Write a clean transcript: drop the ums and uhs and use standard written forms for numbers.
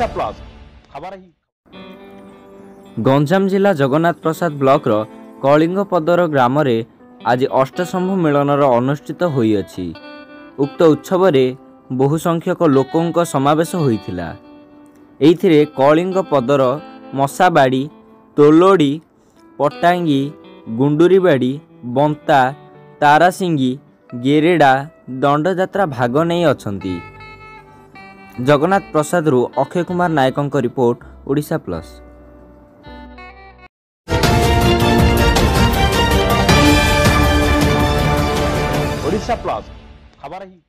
Odisha plus खबर ही। गंजाम जिला जगन्नाथ प्रसाद block रो कलिंगपदर ग्राम रे आज अष्टशंभु मिलन अनुष्ठित होईअछि। उक्त उत्सव रे बहु संख्यक लोकों समावेश होइथिला। एइथिरे कलिंगपदर मसाबाड़ी, तोलोड़ी, पटांगी, गुंडुरीबाड़ी, बंता, तारासिंगी, गेरेडा दंडयात्रा भाग नहीं अछंती। जगन्नाथ प्रसाद रु अक्षय कुमार नायकों report Odisha plus. Odisha plus खबर ही।